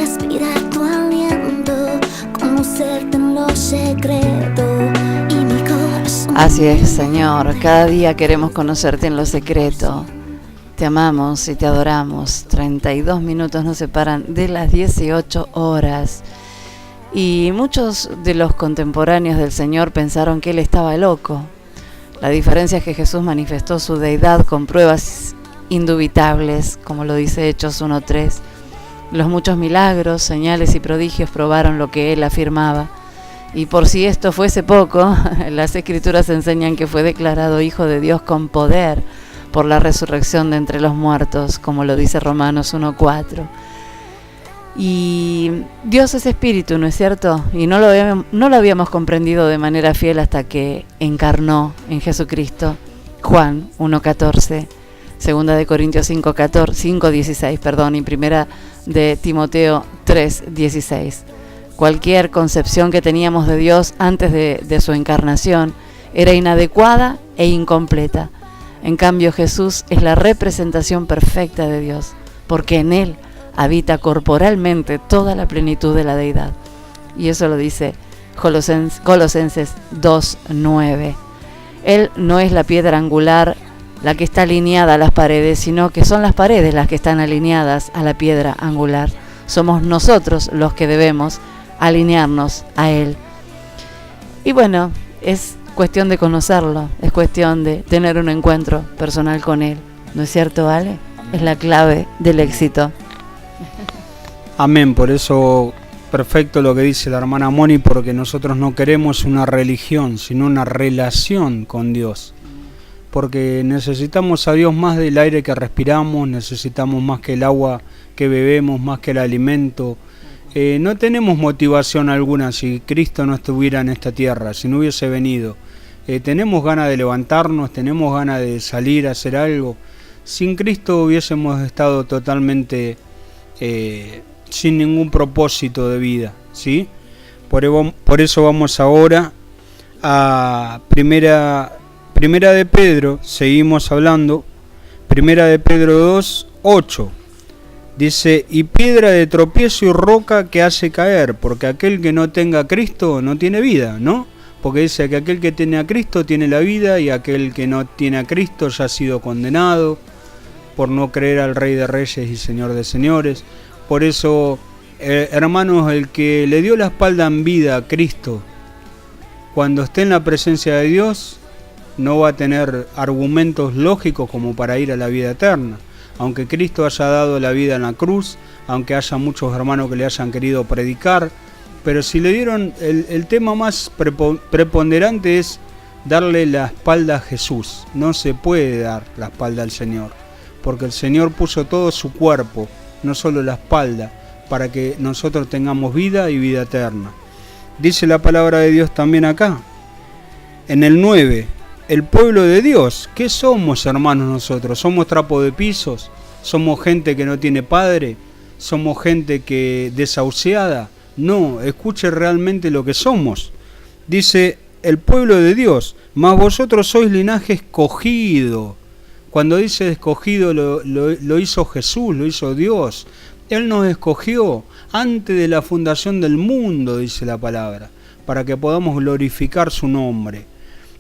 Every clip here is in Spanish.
respirar tu aliento, conocerte en lo secreto y mi corazón. Así es, Señor, cada día queremos conocerte en lo secreto. Te amamos y te adoramos. 32 minutos nos separan de las 18 horas. Y muchos de los contemporáneos del Señor pensaron que Él estaba loco. La diferencia es que Jesús manifestó su deidad con pruebas indubitables, como lo dice Hechos 1:3. Los muchos milagros, señales y prodigios probaron lo que Él afirmaba. Y por si esto fuese poco, las Escrituras enseñan que fue declarado Hijo de Dios con poder por la resurrección de entre los muertos, como lo dice Romanos 1:4. Y Dios es espíritu, ¿no es cierto? Y no lo habíamos comprendido de manera fiel hasta que encarnó en Jesucristo. Juan 1:14, segunda de Corintios 5:16, y primera de Timoteo 3:16. Cualquier concepción que teníamos de Dios antes de su encarnación era inadecuada e incompleta. En cambio, Jesús es la representación perfecta de Dios, porque en Él habita corporalmente toda la plenitud de la deidad. Y eso lo dice Colosenses 2:9. Él no es la piedra angular la que está alineada a las paredes, sino que son las paredes las que están alineadas a la piedra angular. Somos nosotros los que debemos alinearnos a Él. Y bueno, es cuestión de conocerlo, es cuestión de tener un encuentro personal con Él. ¿No es cierto, Ale? Es la clave del éxito. Amén, por eso perfecto lo que dice la hermana Moni, porque nosotros no queremos una religión, sino una relación con Dios. Porque necesitamos a Dios más del aire que respiramos, necesitamos más que el agua que bebemos, más que el alimento. No tenemos motivación alguna si Cristo no estuviera en esta tierra, si no hubiese venido. Tenemos ganas de levantarnos, tenemos ganas de salir a hacer algo. Sin Cristo hubiésemos estado totalmente sin ningún propósito de vida, ¿sí? Por eso vamos ahora a primera de Pedro, seguimos hablando, primera de Pedro 2:8. Dice, y piedra de tropiezo y roca que hace caer, porque aquel que no tenga a Cristo no tiene vida, ¿no? Porque dice que aquel que tiene a Cristo tiene la vida, y aquel que no tiene a Cristo ya ha sido condenado por no creer al Rey de Reyes y Señor de Señores. Por eso, hermanos, el que le dio la espalda en vida a Cristo, cuando esté en la presencia de Dios, no va a tener argumentos lógicos como para ir a la vida eterna. Aunque Cristo haya dado la vida en la cruz, aunque haya muchos hermanos que le hayan querido predicar, pero si le dieron, el tema más preponderante es darle la espalda a Jesús. No se puede dar la espalda al Señor, porque el Señor puso todo su cuerpo, no solo la espalda, para que nosotros tengamos vida y vida eterna. Dice la palabra de Dios también acá, en el 9, el pueblo de Dios. ¿Qué somos, hermanos, nosotros? ¿Somos trapo de pisos? ¿Somos gente que no tiene padre? ¿Somos gente que desahuciada? No, escuche realmente lo que somos. Dice, el pueblo de Dios, mas vosotros sois linaje escogido. Cuando dice escogido lo hizo Jesús, lo hizo Dios. Él nos escogió antes de la fundación del mundo, dice la palabra, para que podamos glorificar su nombre.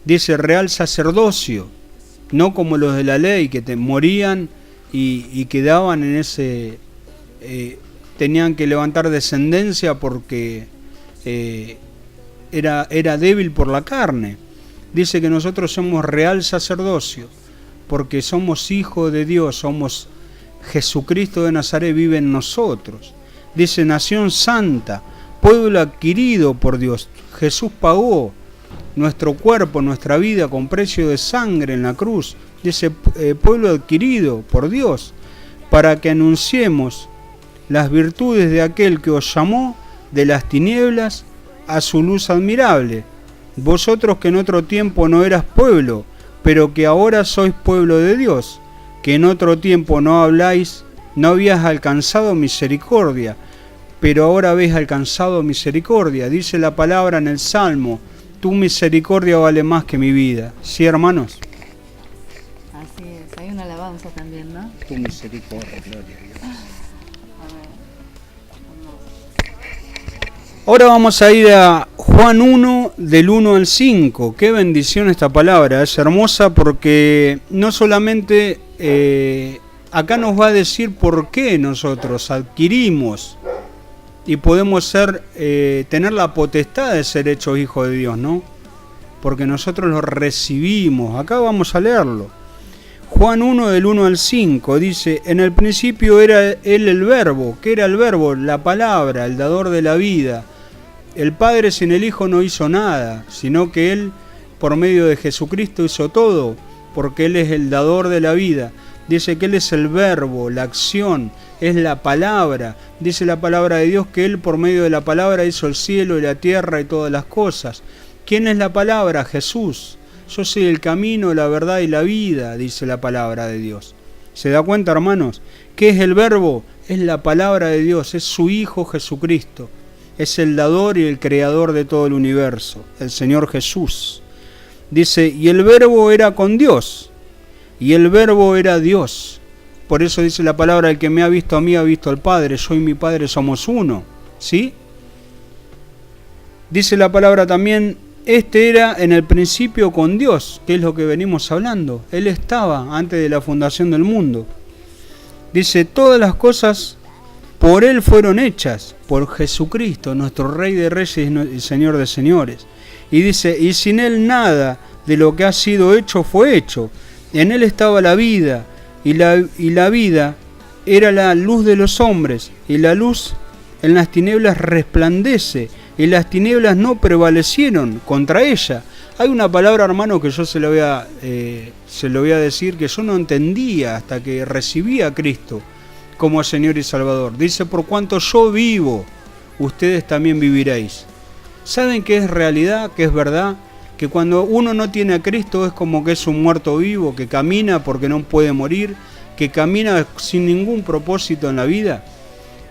Dice real sacerdocio, no como los de la ley que morían y quedaban en ese... tenían que levantar descendencia porque era débil por la carne. Dice que nosotros somos real sacerdocio, porque somos hijos de Dios, somos Jesucristo de Nazaret vive en nosotros. Dice nación santa, pueblo adquirido por Dios. Jesús pagó nuestro cuerpo, nuestra vida con precio de sangre en la cruz. Dice pueblo adquirido por Dios, para que anunciemos las virtudes de aquel que os llamó de las tinieblas a su luz admirable. Vosotros que en otro tiempo no eras pueblo, pero que ahora sois pueblo de Dios, que en otro tiempo no habláis, no habías alcanzado misericordia, pero ahora habéis alcanzado misericordia. Dice la palabra en el Salmo, tu misericordia vale más que mi vida. ¿Sí, hermanos? Así es, hay una alabanza también, ¿no? Tu misericordia, gloria a Dios. A ver, vamos Ahora vamos a ir a Juan 1, del 1 al 5. Qué bendición esta palabra, es hermosa porque no solamente acá nos va a decir por qué nosotros adquirimos y podemos tener la potestad de ser hechos hijos de Dios, ¿no? Porque nosotros lo recibimos. Acá vamos a leerlo. Juan 1, del 1 al 5, dice: en el principio era Él el Verbo. ¿Qué era el Verbo? La palabra, el dador de la vida. El Padre sin el Hijo no hizo nada, sino que Él, por medio de Jesucristo, hizo todo, porque Él es el dador de la vida. Dice que Él es el Verbo, la acción, es la palabra. Dice la palabra de Dios que Él, por medio de la palabra, hizo el cielo y la tierra y todas las cosas. ¿Quién es la palabra? Jesús. Yo soy el camino, la verdad y la vida, dice la palabra de Dios. ¿Se da cuenta, hermanos? ¿Qué es el Verbo? Es la palabra de Dios, es su Hijo Jesucristo. Es el dador y el creador de todo el universo, el Señor Jesús. Dice, y el Verbo era con Dios, y el Verbo era Dios. Por eso dice la palabra, el que me ha visto a mí ha visto al Padre, yo y mi Padre somos uno. ¿Sí? Dice la palabra también, este era en el principio con Dios, que es lo que venimos hablando. Él estaba antes de la fundación del mundo. Dice, todas las cosas por Él fueron hechas, por Jesucristo, nuestro Rey de Reyes y Señor de Señores. Y dice, y sin Él nada de lo que ha sido hecho fue hecho. En Él estaba la vida, y la vida era la luz de los hombres, y la luz en las tinieblas resplandece, y las tinieblas no prevalecieron contra ella. Hay una palabra, hermano, que yo se lo voy a decir, que yo no entendía hasta que recibí a Cristo como Señor y Salvador. Dice, por cuanto yo vivo, ustedes también viviréis. ¿Saben qué es realidad? ¿Qué es verdad? Que cuando uno no tiene a Cristo es como que es un muerto vivo, que camina porque no puede morir, que camina sin ningún propósito en la vida,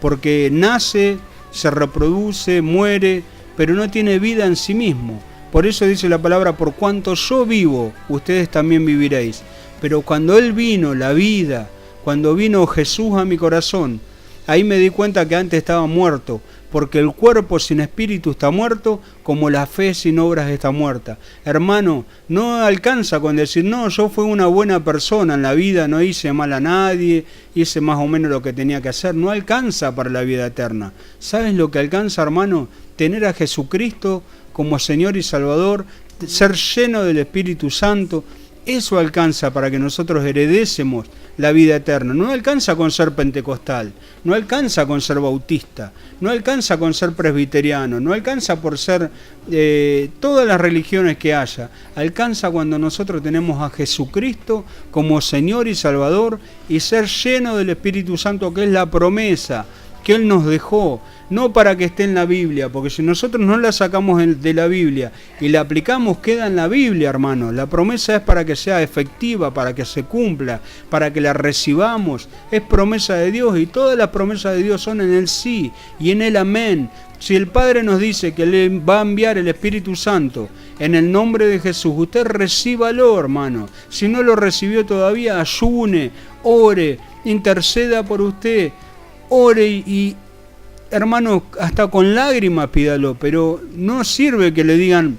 porque nace, se reproduce, muere, pero no tiene vida en sí mismo. Por eso dice la palabra, por cuanto yo vivo, ustedes también viviréis. Pero cuando Él vino, la vida, cuando vino Jesús a mi corazón, ahí me di cuenta que antes estaba muerto, porque el cuerpo sin espíritu está muerto, como la fe sin obras está muerta. Hermano, no alcanza con decir, no, yo fui una buena persona en la vida, no hice mal a nadie, hice más o menos lo que tenía que hacer. No alcanza para la vida eterna. ¿Sabes lo que alcanza, hermano? Tener a Jesucristo como Señor y Salvador, ser lleno del Espíritu Santo. Eso alcanza para que nosotros heredésemos la vida eterna. No alcanza con ser pentecostal, no alcanza con ser bautista, no alcanza con ser presbiteriano, no alcanza por ser todas las religiones que haya. Alcanza cuando nosotros tenemos a Jesucristo como Señor y Salvador y ser lleno del Espíritu Santo, que es la promesa que Él nos dejó, no para que esté en la Biblia, porque si nosotros no la sacamos de la Biblia y la aplicamos, queda en la Biblia, hermano. La promesa es para que sea efectiva, para que se cumpla, para que la recibamos. Es promesa de Dios y todas las promesas de Dios son en el sí y en el amén. Si el Padre nos dice que le va a enviar el Espíritu Santo en el nombre de Jesús, usted recíbalo, hermano. Si no lo recibió todavía, ayune, ore, interceda por usted. Ore y hermano, hasta con lágrimas pídalo, pero no sirve que le digan,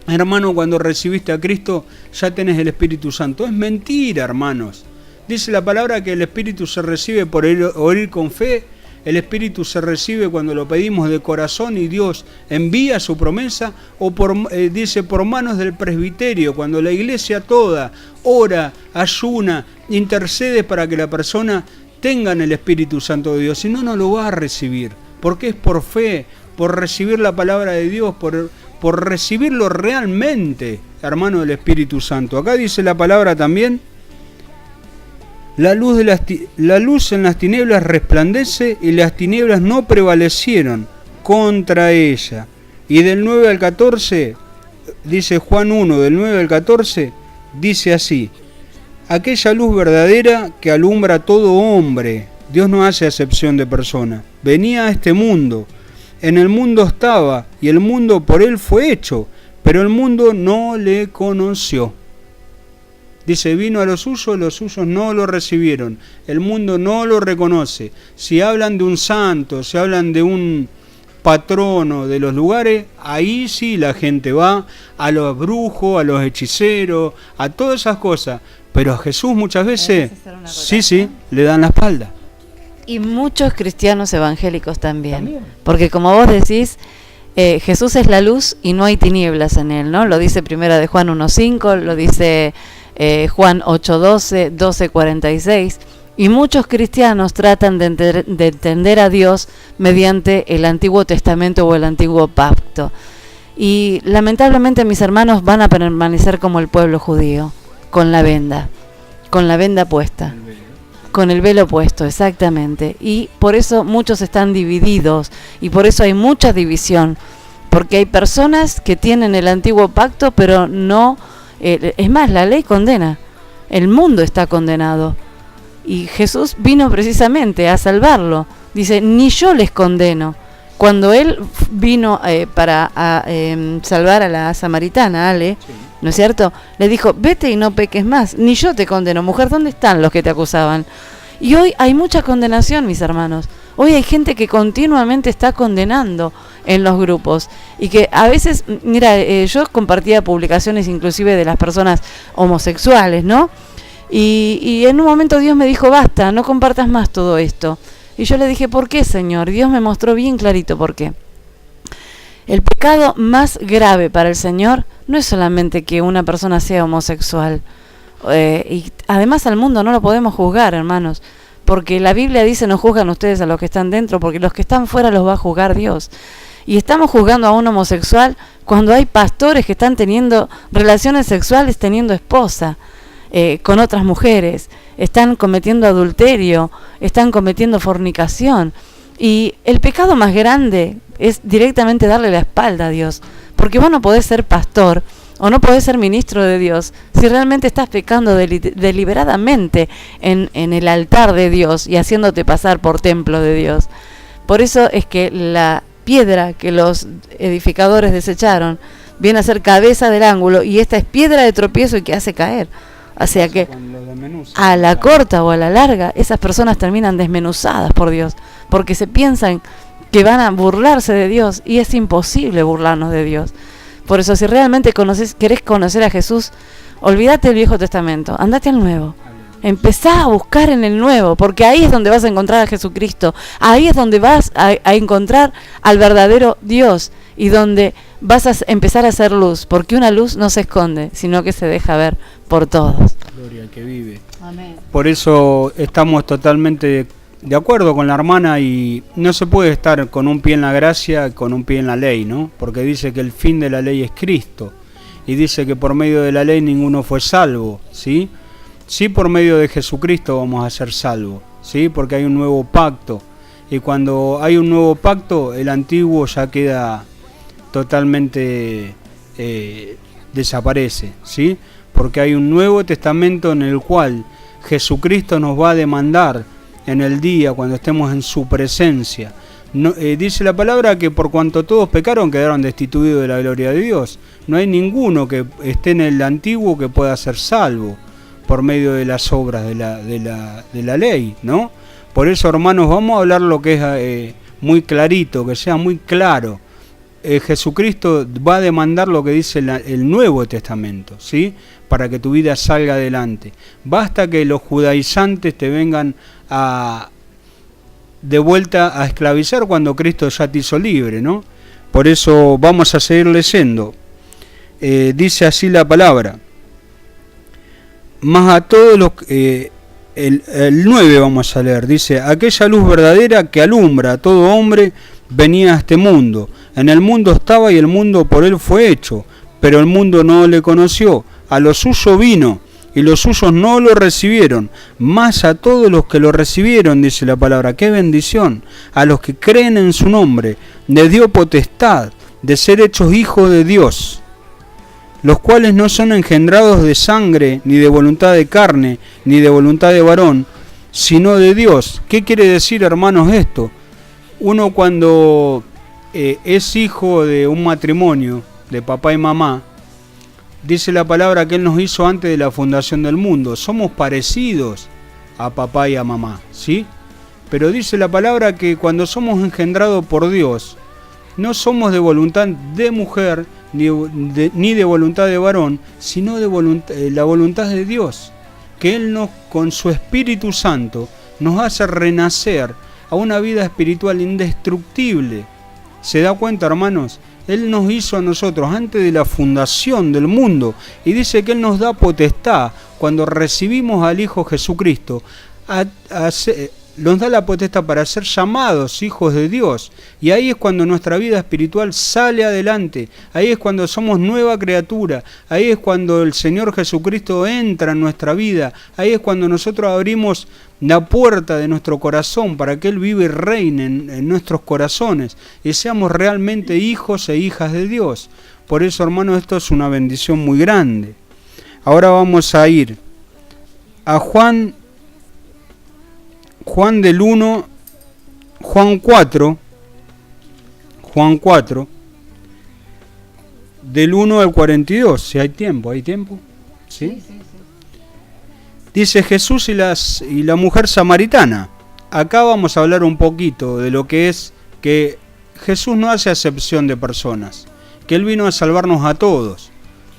hermano, cuando recibiste a Cristo ya tenés el Espíritu Santo. Es mentira, hermanos. Dice la palabra que el Espíritu se recibe por oír con fe, el Espíritu se recibe cuando lo pedimos de corazón y Dios envía su promesa, o dice por manos del presbiterio, cuando la iglesia toda ora, ayuna, intercede para que la persona tengan el Espíritu Santo de Dios. Si no, no lo va a recibir, porque es por fe, por recibir la palabra de Dios, por recibirlo realmente, hermano, del Espíritu Santo. Acá dice la palabra también, la luz en las tinieblas resplandece y las tinieblas no prevalecieron contra ella. Y del 9 al 14, dice Juan 1, del 9 al 14, dice así, aquella luz verdadera que alumbra a todo hombre. Dios no hace acepción de persona. Venía a este mundo. En el mundo estaba y el mundo por Él fue hecho, pero el mundo no le conoció. Dice, vino a los suyos no lo recibieron. El mundo no lo reconoce. Si hablan de un santo, si hablan de un patronos de los lugares, ahí sí la gente va, a los brujos, a los hechiceros, a todas esas cosas. Pero a Jesús muchas veces, sí, le dan la espalda. Y muchos cristianos evangélicos también. Porque como vos decís, Jesús es la luz y no hay tinieblas en él, ¿no? Lo dice Primera de Juan 1:5, lo dice Juan 8:12, 12:46. Y muchos cristianos tratan de entender a Dios mediante el Antiguo Testamento o el Antiguo Pacto. Y lamentablemente mis hermanos van a permanecer como el pueblo judío, con la venda puesta. Con el velo puesto, exactamente. Y por eso muchos están divididos y por eso hay mucha división. Porque hay personas que tienen el Antiguo Pacto, pero no... es más, la ley condena. El mundo está condenado. Y Jesús vino precisamente a salvarlo. Dice, ni yo les condeno. Cuando Él vino para salvar a la samaritana, Ale, ¿no es cierto? Le dijo, vete y no peques más. Ni yo te condeno. Mujer, ¿dónde están los que te acusaban? Y hoy hay mucha condenación, mis hermanos. Hoy hay gente que continuamente está condenando en los grupos. Y que a veces, mira, yo compartía publicaciones inclusive de las personas homosexuales, ¿no? Y en un momento Dios me dijo, basta, no compartas más todo esto. Y yo le dije, ¿por qué, Señor? Dios me mostró bien clarito por qué. El pecado más grave para el Señor no es solamente que una persona sea homosexual. Y además al mundo no lo podemos juzgar, hermanos. Porque la Biblia dice, no juzgan ustedes a los que están dentro, porque los que están fuera los va a juzgar Dios. Y estamos juzgando a un homosexual cuando hay pastores que están teniendo relaciones sexuales teniendo esposa. Con otras mujeres, están cometiendo adulterio, están cometiendo fornicación. Y el pecado más grande es directamente darle la espalda a Dios, porque vos no podés ser pastor o no podés ser ministro de Dios si realmente estás pecando deliberadamente en el altar de Dios y haciéndote pasar por templo de Dios. Por eso es que la piedra que los edificadores desecharon viene a ser cabeza del ángulo, y esta es piedra de tropiezo y que hace caer. O sea que a la corta o a la larga esas personas terminan desmenuzadas por Dios, porque se piensan que van a burlarse de Dios, y es imposible burlarnos de Dios. Por eso, si realmente querés conocer a Jesús, olvídate del Viejo Testamento, andate al Nuevo. Empezá a buscar en el Nuevo, porque ahí es donde vas a encontrar a Jesucristo, ahí es donde vas a encontrar al verdadero Dios, y donde vas a empezar a hacer luz, porque una luz no se esconde, sino que se deja ver por todos. Gloria al que vive. Amén. Por eso estamos totalmente de acuerdo con la hermana, y no se puede estar con un pie en la gracia y con un pie en la ley, ¿no? Porque dice que el fin de la ley es Cristo, y dice que por medio de la ley ninguno fue salvo, ¿sí? Sí, por medio de Jesucristo vamos a ser salvos, ¿sí? Porque hay un nuevo pacto, y cuando hay un nuevo pacto, el antiguo ya queda totalmente desaparece, ¿sí? Porque hay un Nuevo Testamento en el cual Jesucristo nos va a demandar en el día cuando estemos en su presencia. No, dice la palabra que por cuanto todos pecaron quedaron destituidos de la gloria de Dios. No hay ninguno que esté en el antiguo que pueda ser salvo por medio de las obras de la ley, ¿no? Por eso, hermanos, vamos a hablar lo que es muy clarito, que sea muy claro. Jesucristo va a demandar lo que dice el Nuevo Testamento, ¿sí? Para que tu vida salga adelante. Basta que los judaizantes te vengan de vuelta a esclavizar cuando Cristo ya te hizo libre, ¿no? Por eso vamos a seguir leyendo. Dice así la palabra. Más a todos los... el 9 vamos a leer. Dice, aquella luz verdadera que alumbra a todo hombre venía a este mundo. En el mundo estaba y el mundo por él fue hecho, pero el mundo no le conoció. A lo suyo vino y los suyos no lo recibieron. Mas a todos los que lo recibieron, dice la palabra, qué bendición. A los que creen en su nombre, les dio potestad de ser hechos hijos de Dios, los cuales no son engendrados de sangre, ni de voluntad de carne, ni de voluntad de varón, sino de Dios. ¿Qué quiere decir, hermanos, esto? Uno cuando es hijo de un matrimonio, de papá y mamá, dice la palabra que Él nos hizo antes de la fundación del mundo. Somos parecidos a papá y a mamá, ¿sí? Pero dice la palabra que cuando somos engendrados por Dios, no somos de voluntad de mujer ni de voluntad de varón, sino de la voluntad de Dios, que Él con su Espíritu Santo nos hace renacer a una vida espiritual indestructible. ¿Se da cuenta, hermanos? Él nos hizo a nosotros antes de la fundación del mundo y dice que Él nos da potestad cuando recibimos al Hijo Jesucristo, nos da la potestad para ser llamados hijos de Dios. Y ahí es cuando nuestra vida espiritual sale adelante, ahí es cuando somos nueva criatura, ahí es cuando el Señor Jesucristo entra en nuestra vida, ahí es cuando nosotros abrimos la puerta de nuestro corazón para que Él viva y reine en nuestros corazones y seamos realmente hijos e hijas de Dios. Por eso, hermanos, esto es una bendición muy grande. Ahora vamos a ir a Juan 4, del 1 al 42, si hay tiempo, ¿sí? Sí. Dice Jesús y la mujer samaritana. Acá vamos a hablar un poquito de lo que es que Jesús no hace acepción de personas, que Él vino a salvarnos a todos.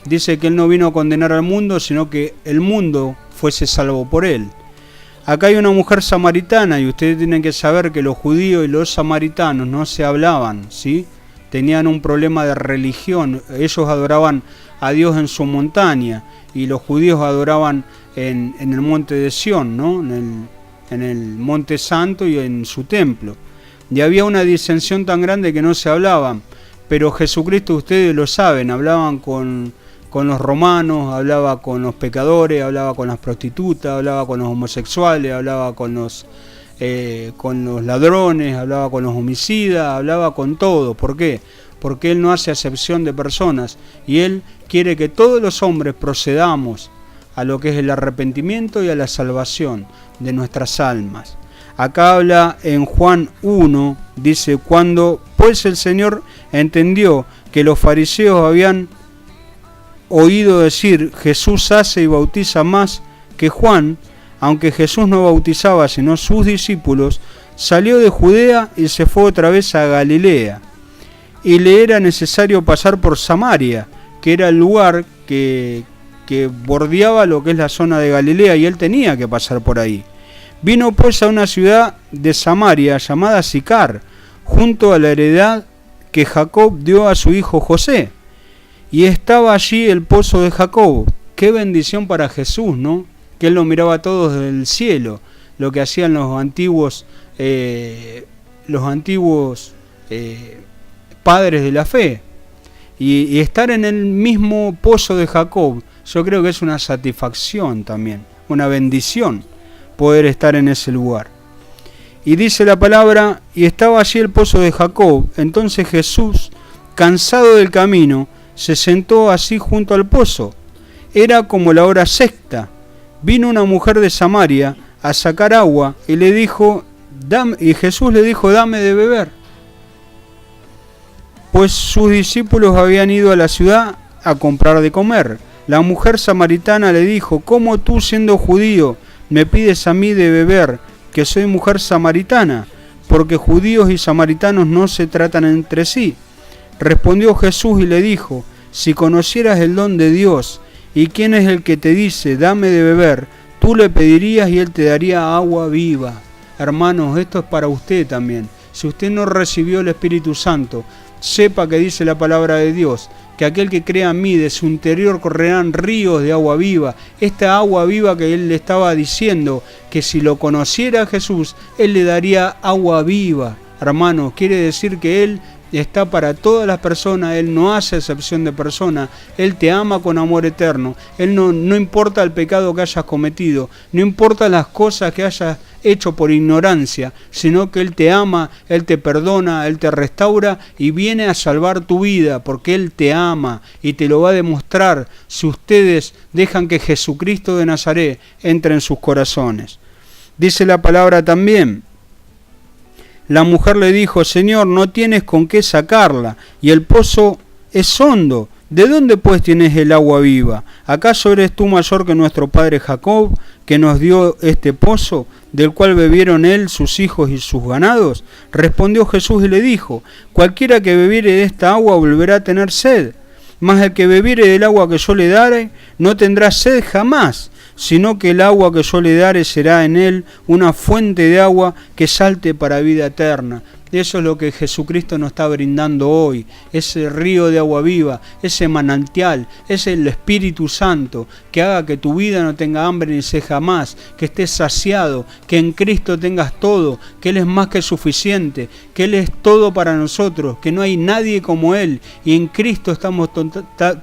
Dice que Él no vino a condenar al mundo, sino que el mundo fuese salvo por Él. Acá hay una mujer samaritana y ustedes tienen que saber que los judíos y los samaritanos no se hablaban, ¿sí? Tenían un problema de religión. Ellos adoraban a Dios en su montaña y los judíos adoraban en el monte de Sión, ¿no? En el monte santo y en su templo. Y había una disensión tan grande que no se hablaban. Pero Jesucristo, ustedes lo saben, hablaban con los romanos, hablaba con los pecadores, hablaba con las prostitutas, hablaba con los homosexuales, hablaba con los ladrones, hablaba con los homicidas, hablaba con todo. ¿Por qué? Porque Él no hace acepción de personas y Él quiere que todos los hombres procedamos a lo que es el arrepentimiento y a la salvación de nuestras almas. Acá habla en Juan 1, dice, cuando pues el Señor entendió que los fariseos habían oído decir, Jesús hace y bautiza más que Juan, aunque Jesús no bautizaba sino sus discípulos, salió de Judea y se fue otra vez a Galilea. Y le era necesario pasar por Samaria, que era el lugar que bordeaba lo que es la zona de Galilea, y él tenía que pasar por ahí. Vino pues a una ciudad de Samaria llamada Sicar, junto a la heredad que Jacob dio a su hijo José. Y estaba allí el pozo de Jacob. Qué bendición para Jesús, ¿no? Que Él lo miraba todo desde el cielo, lo que hacían los antiguos padres de la fe. Y estar en el mismo pozo de Jacob, yo creo que es una satisfacción también, una bendición poder estar en ese lugar. Y dice la palabra, y estaba allí el pozo de Jacob. Entonces Jesús, cansado del camino, se sentó así junto al pozo. Era como la hora sexta. Vino una mujer de Samaria a sacar agua y Jesús le dijo, dame de beber. Pues sus discípulos habían ido a la ciudad a comprar de comer. La mujer samaritana le dijo, ¿cómo tú, siendo judío, me pides a mí de beber, que soy mujer samaritana? Porque judíos y samaritanos no se tratan entre sí. Respondió Jesús y le dijo, si conocieras el don de Dios y quién es el que te dice, dame de beber, tú le pedirías y Él te daría agua viva. Hermanos, esto es para usted también. Si usted no recibió el Espíritu Santo, sepa que dice la palabra de Dios, que aquel que crea en mí, de su interior correrán ríos de agua viva. Esta agua viva que Él le estaba diciendo, que si lo conociera Jesús, Él le daría agua viva. Hermanos, quiere decir que Él está para todas las personas. Él no hace excepción de persona. Él te ama con amor eterno. Él no importa el pecado que hayas cometido, no importa las cosas que hayas hecho por ignorancia, sino que Él te ama, Él te perdona, Él te restaura y viene a salvar tu vida, porque Él te ama y te lo va a demostrar si ustedes dejan que Jesucristo de Nazaret entre en sus corazones. Dice la palabra también, la mujer le dijo, Señor, no tienes con qué sacarla, y el pozo es hondo. ¿De dónde pues tienes el agua viva? ¿Acaso eres tú mayor que nuestro padre Jacob, que nos dio este pozo, del cual bebieron él, sus hijos y sus ganados? Respondió Jesús y le dijo: cualquiera que bebiere de esta agua volverá a tener sed, mas el que bebiere del agua que yo le daré no tendrá sed jamás, sino que el agua que yo le daré será en él una fuente de agua que salte para vida eterna. Eso es lo que Jesucristo nos está brindando hoy, ese río de agua viva, ese manantial, es el Espíritu Santo, que haga que tu vida no tenga hambre ni sed jamás, que estés saciado, que en Cristo tengas todo, que Él es más que suficiente, que Él es todo para nosotros, que no hay nadie como Él, y en Cristo estamos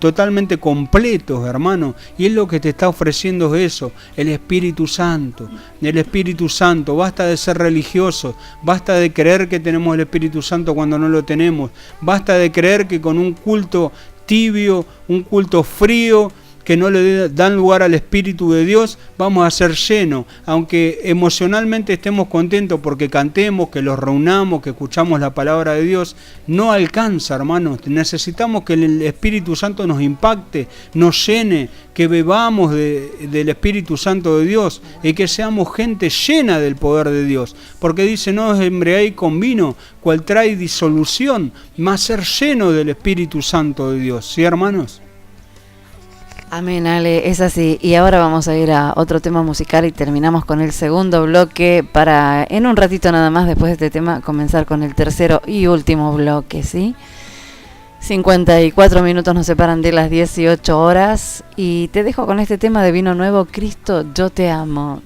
totalmente completos, hermano, y Él lo que te está ofreciendo es eso, el Espíritu Santo, basta de ser religiosos, basta de creer que tenemos el Espíritu Santo cuando no lo tenemos, basta de creer que con un culto tibio, un culto frío, que no le dan lugar al Espíritu de Dios, vamos a ser llenos, aunque emocionalmente estemos contentos porque cantemos, que los reunamos, que escuchamos la palabra de Dios, no alcanza, hermanos. Necesitamos que el Espíritu Santo nos impacte, nos llene, que bebamos del Espíritu Santo de Dios y que seamos gente llena del poder de Dios, porque dice: no os embriaguéis con vino, cual trae disolución, mas ser lleno del Espíritu Santo de Dios. ¿Sí, hermanos? Amén, Ale, es así. Y ahora vamos a ir a otro tema musical y terminamos con el segundo bloque para, en un ratito nada más, después de este tema, comenzar con el tercero y último bloque, ¿sí? 54 minutos nos separan de las 18 horas y te dejo con este tema de Vino Nuevo. Cristo, yo te amo,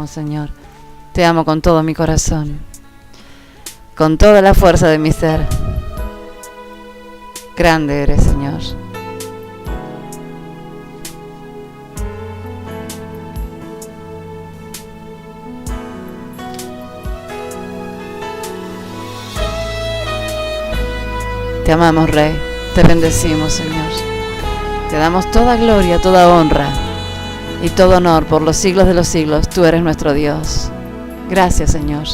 Señor. Te amo con todo mi corazón, con toda la fuerza de mi ser. Grande eres, Señor. Te amamos, Rey, te bendecimos, Señor. Te damos toda gloria, toda honra y todo honor por los siglos de los siglos. Tú eres nuestro Dios. Gracias, Señor.